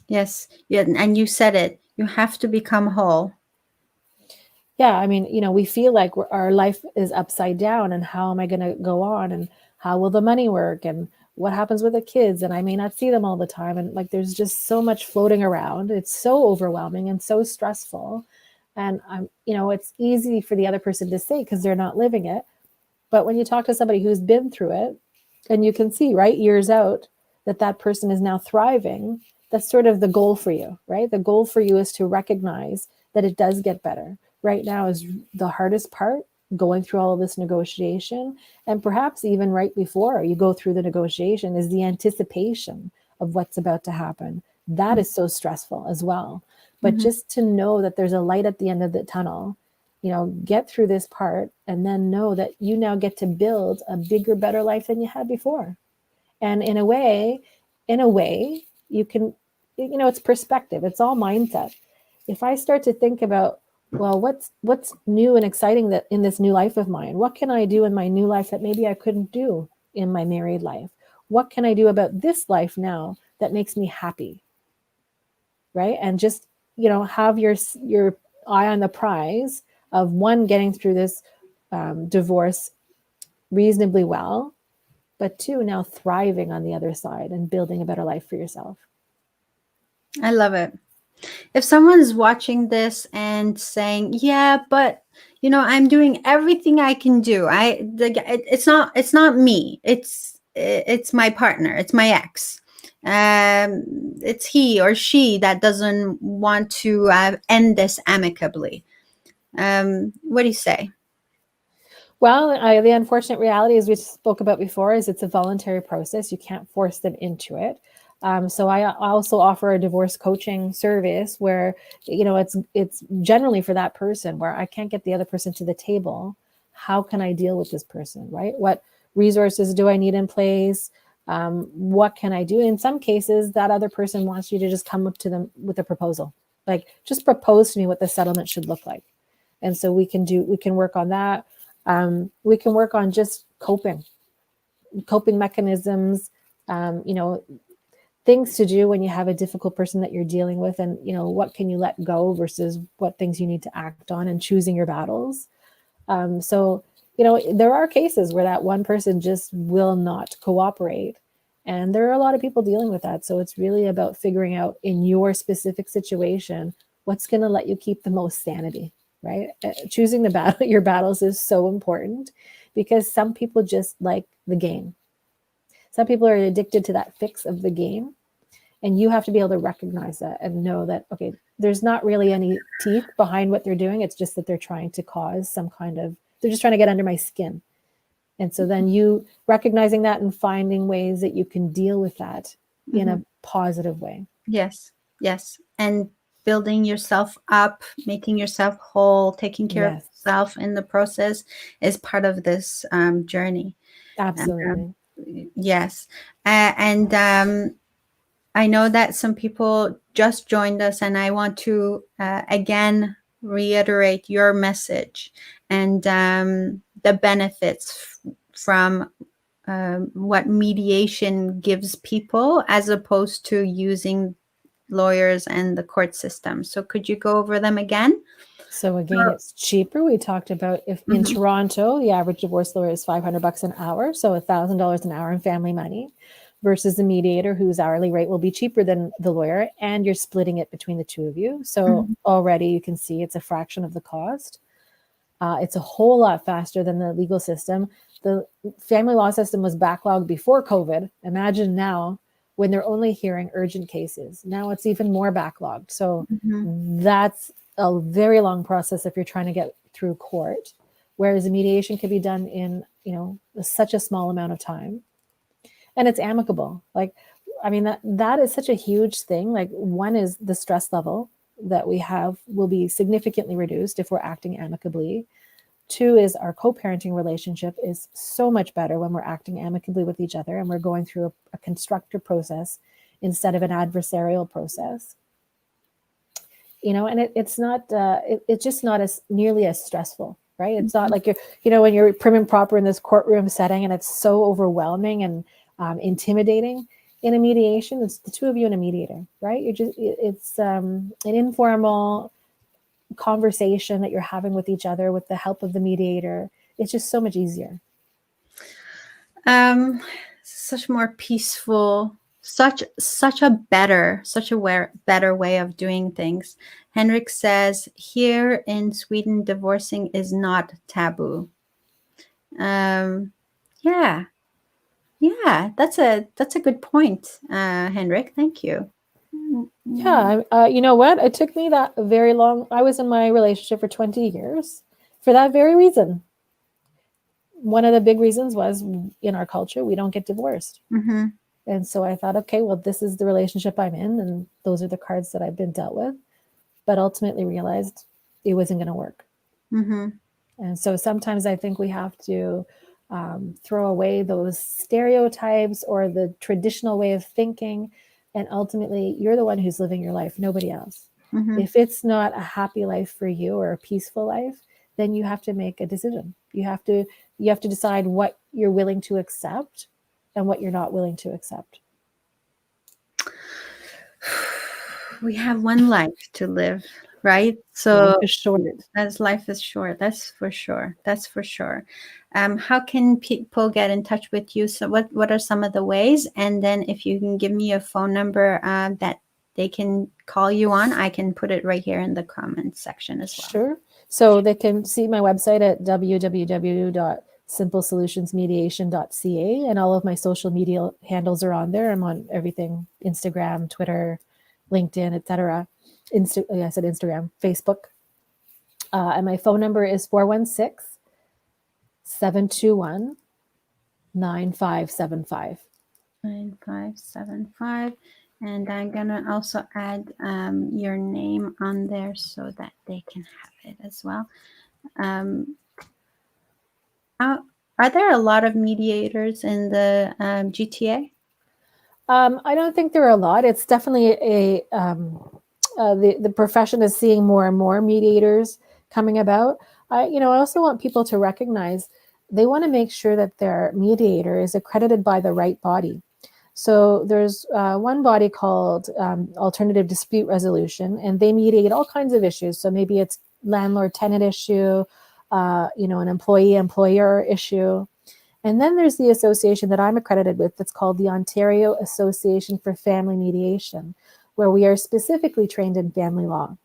Yes. Yeah. And you said it, you have to become whole. Yeah, I mean, we feel like our life is upside down, and how am I going to go on, and how will the money work, and what happens with the kids, and I may not see them all the time, and like there's just so much floating around. It's so overwhelming and so stressful, and it's easy for the other person to say because they're not living it. But when you talk to somebody who's been through it, and you can see, right, years out, that person is now thriving, that's sort of the goal for you, right? The goal for you is to recognize that it does get better. Right now is the hardest part, going through all of this negotiation. And perhaps even right before you go through the negotiation is the anticipation of what's about to happen. That is so stressful as well. But just to know that there's a light at the end of the tunnel, get through this part, and then know that you now get to build a bigger, better life than you had before. And in a way, you can, it's perspective. It's all mindset. If I start to think about, well, what's new and exciting that in this new life of mine? What can I do in my new life that maybe I couldn't do in my married life? What can I do about this life now that makes me happy? Right? And just, have your eye on the prize of, one, getting through this divorce reasonably well, but two, now thriving on the other side and building a better life for yourself. I love it. If someone's watching this and saying, yeah, but I'm doing everything I can do. It's not me. It's my partner. It's my ex. It's he or she that doesn't want to end this amicably. What do you say? Well, the unfortunate reality, as we spoke about before, is it's a voluntary process. You can't force them into it. So I also offer a divorce coaching service where, it's generally for that person where I can't get the other person to the table. How can I deal with this person, right? What resources do I need in place? What can I do? In some cases, that other person wants you to just come up to them with a proposal, like just propose to me what the settlement should look like. And so we can work on that. We can work on just coping mechanisms, things to do when you have a difficult person that you're dealing with, and what can you let go versus what things you need to act on, and choosing your battles. So there are cases where that one person just will not cooperate, and there are a lot of people dealing with that. So it's really about figuring out in your specific situation what's going to let you keep the most sanity, right? Choosing your battles is so important, because some people just like the game. Some people are addicted to that fix of the game, and you have to be able to recognize that and know that, okay, there's not really any teeth behind what they're doing. It's just that they're trying to cause they're just trying to get under my skin. And so then you recognizing that and finding ways that you can deal with that in a positive way. Yes. And building yourself up, making yourself whole, taking care of yourself in the process is part of this journey. Absolutely. Yes. And I know that some people just joined us, and I want to again reiterate your message and the benefits from what mediation gives people, as opposed to using lawyers and the court system. So could you go over them again? So again, it's cheaper. We talked about if in Toronto, the average divorce lawyer is $500 an hour, so $1,000 an hour in family money, versus the mediator whose hourly rate will be cheaper than the lawyer, and you're splitting it between the two of you. So already you can see it's a fraction of the cost. It's a whole lot faster than the legal system. The family law system was backlogged before COVID. Imagine now when they're only hearing urgent cases. Now it's even more backlogged. So that's a very long process if you're trying to get through court, whereas a mediation can be done in, such a small amount of time. And it's amicable. Like, I mean, that is such a huge thing. Like, one is the stress level that we have will be significantly reduced if we're acting amicably. Two is our co-parenting relationship is so much better when we're acting amicably with each other and we're going through a constructive process instead of an adversarial process. And it's not, it's just not as nearly as stressful, right? It's not like when you're prim and proper in this courtroom setting and it's so overwhelming and intimidating. In a mediation, it's the two of you and a mediator, right? It's an informal, conversation that you're having with each other with the help of the mediator, it's just so much easier. Such more peaceful, such a better way of doing things. Henrik says, here in Sweden, divorcing is not taboo. Yeah, that's a good point, Henrik. Thank you. Yeah, you know what? It took me that very long. I was in my relationship for 20 years for that very reason. One of the big reasons was in our culture, we don't get divorced. Mm-hmm. And so I thought, okay, well, this is the relationship I'm in, and those are the cards that I've been dealt with. But ultimately realized it wasn't going to work. Mm-hmm. And so sometimes I think we have to throw away those stereotypes or the traditional way of thinking. And ultimately, you're the one who's living your life, nobody else. Mm-hmm. If it's not a happy life for you or a peaceful life, then you have to make a decision. You have to decide what you're willing to accept and what you're not willing to accept. We have one life to live, right? So life is short. Life is short. That's for sure. That's for sure. How can people get in touch with you? So what are some of the ways? And then if you can give me a phone number that they can call you on, I can put it right here in the comments section as well. Sure. So they can see my website at www.simplesolutionsmediation.ca, and all of my social media handles are on there. I'm on everything: Instagram, Twitter, LinkedIn, etc. I said Instagram, Facebook. And my phone number is 416-721-9575. 9575. And I'm gonna also add your name on there so that they can have it as well. Are there a lot of mediators in the GTA? I don't think there are a lot. It's definitely the profession is seeing more and more mediators coming about. I also want people to recognize they want to make sure that their mediator is accredited by the right body. So there's one body called Alternative Dispute Resolution, and they mediate all kinds of issues. So maybe it's landlord-tenant issue, an employee-employer issue. And then there's the association that I'm accredited with that's called the Ontario Association for Family Mediation, where we are specifically trained in family law.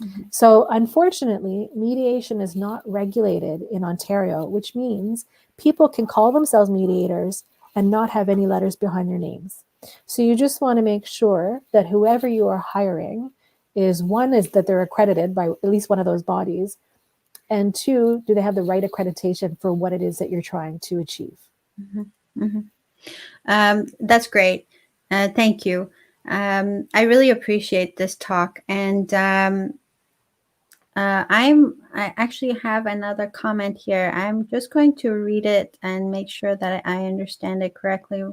Mm-hmm. So unfortunately, mediation is not regulated in Ontario, which means people can call themselves mediators and not have any letters behind their names. So you just want to make sure that whoever you are hiring is that they're accredited by at least one of those bodies, and two, do they have the right accreditation for what it is that you're trying to achieve? Mm-hmm. Mm-hmm. That's great. Thank you. I really appreciate this talk. And I actually have another comment here. I'm just going to read it and make sure that I understand it correctly.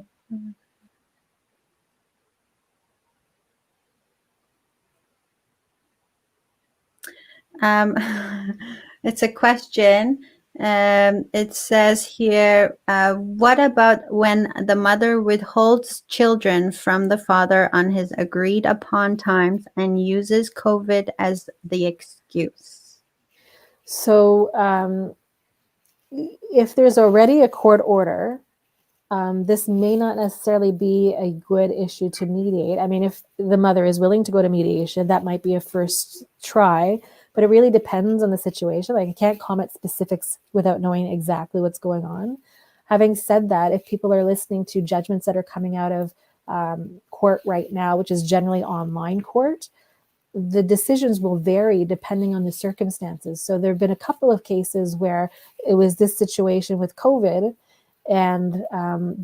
It's a question. It says here, what about when the mother withholds children from the father on his agreed upon times and uses COVID as the excuse? So if there's already a court order, this may not necessarily be a good issue to mediate. I mean, if the mother is willing to go to mediation, that might be a first try, but it really depends on the situation. Like, I can't comment specifics without knowing exactly what's going on. Having said that, if people are listening to judgments that are coming out of court right now, which is generally online court, the decisions will vary depending on the circumstances. So there have been a couple of cases where it was this situation with COVID, and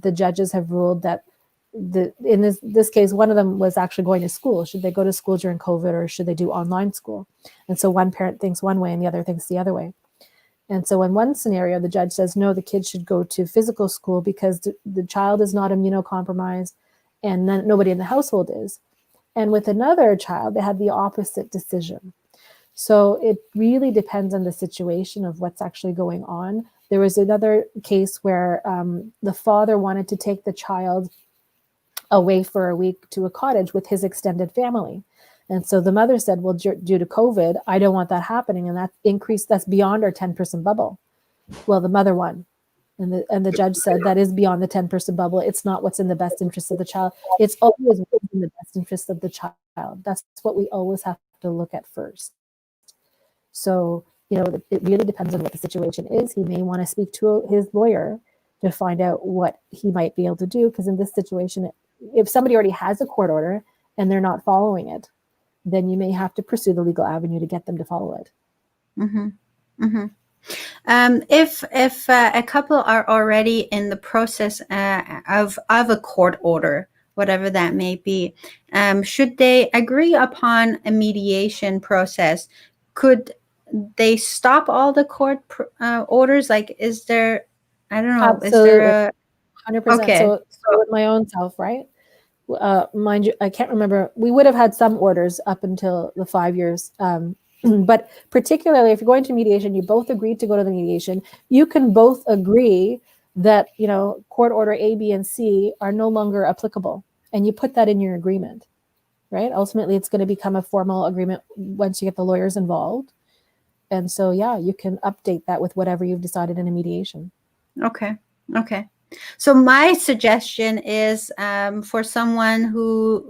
the judges have ruled that in this case, one of them was actually going to school. Should they go to school during COVID, or should they do online school? And so one parent thinks one way and the other thinks the other way. And so in one scenario, the judge says, no, the kid should go to physical school because the child is not immunocompromised and nobody in the household is. And with another child, they had the opposite decision. So it really depends on the situation of what's actually going on. There was another case where the father wanted to take the child away for a week to a cottage with his extended family. And so the mother said, well, due to COVID, I don't want that happening. And that's beyond our 10-person bubble. Well, the mother won. And the judge said that is beyond the 10-person bubble. It's not what's in the best interest of the child. It's always what's in the best interest of the child. That's what we always have to look at first. So, it really depends on what the situation is. He may want to speak to his lawyer to find out what he might be able to do. Because in this situation, if somebody already has a court order and they're not following it, then you may have to pursue the legal avenue to get them to follow it. Mm-hmm. Mm-hmm. If a couple are already in the process of a court order, whatever that may be, should they agree upon a mediation process? Could they stop all the court orders? Like, is there, I don't know, Absolutely. is there a 100%. Okay. So with my own self, right? Mind you, I can't remember. We would have had some orders up until the 5 years. But particularly if you're going to mediation, you both agreed to go to the mediation. You can both agree that, court order A, B, and C are no longer applicable. And you put that in your agreement, right? Ultimately, it's going to become a formal agreement once you get the lawyers involved. And so, yeah, you can update that with whatever you've decided in a mediation. Okay. So my suggestion is for someone who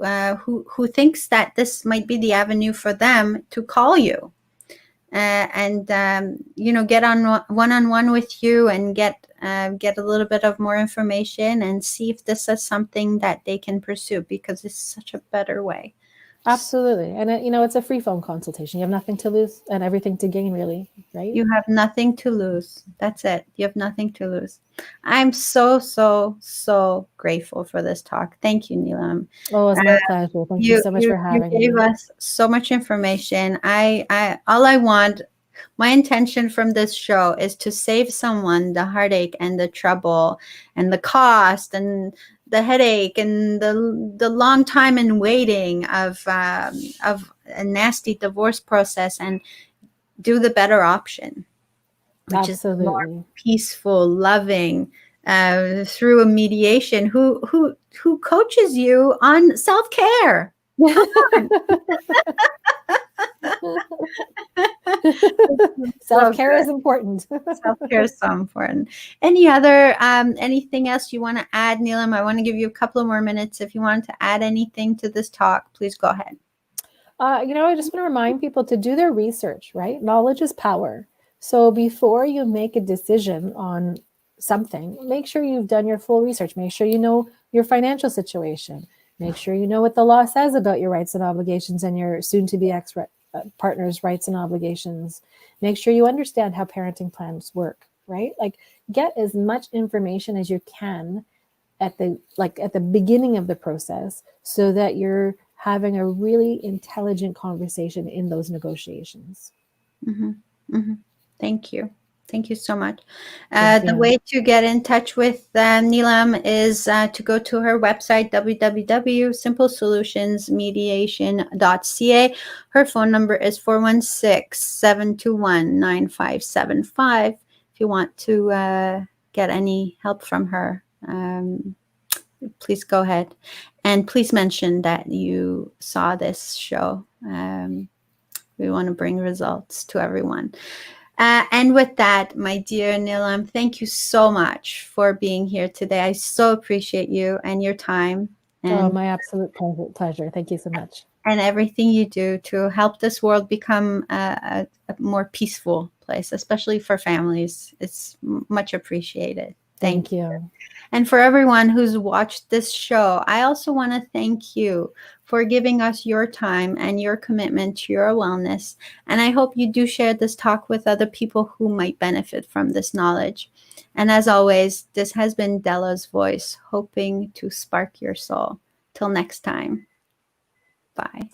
thinks that this might be the avenue for them to call you and get on one-on-one with you and get a little bit of more information and see if this is something that they can pursue, because it's such a better way. Absolutely. And it's a free phone consultation. You have nothing to lose and everything to gain, really, right? You have nothing to lose. That's it. You have nothing to lose. I'm so, so, so grateful for this talk. Thank you, Neelam. Oh, it's my pleasure. Thank you so much for having me. You gave us so much information. My intention from this show is to save someone the heartache and the trouble and the cost and the headache and the long time in waiting of a nasty divorce process, and do the better option, which Absolutely. is more peaceful, loving, through a mediation who coaches you on self-care. Self-care is important. Self-care is so important. Anything else you want to add, Neelam? I want to give you a couple of more minutes. If you want to add anything to this talk, please go ahead. I just want to remind people to do their research, right? Knowledge is power. So before you make a decision on something, make sure you've done your full research. Make sure you know your financial situation. Make sure you know what the law says about your rights and obligations and your soon-to-be ex-partner's rights and obligations. Make sure you understand how parenting plans work, right? Like, get as much information as you can at the beginning of the process, so that you're having a really intelligent conversation in those negotiations. Mm-hmm. Mm-hmm. Thank you. Thank you so much. The way to get in touch with Neelam is to go to her website, www.simplesolutionsmediation.ca. Her phone number is 416-721-9575. If you want to get any help from her, please go ahead. And please mention that you saw this show. We want to bring results to everyone. And with that, my dear Neelam, thank you so much for being here today. I so appreciate you and your time. And my absolute pleasure. Thank you so much. And everything you do to help this world become a more peaceful place, especially for families. It's much appreciated. Thank you. And for everyone who's watched this show, I also want to thank you for giving us your time and your commitment to your wellness. And I hope you do share this talk with other people who might benefit from this knowledge. And as always, this has been Dela's voice, hoping to spark your soul. Till next time. Bye.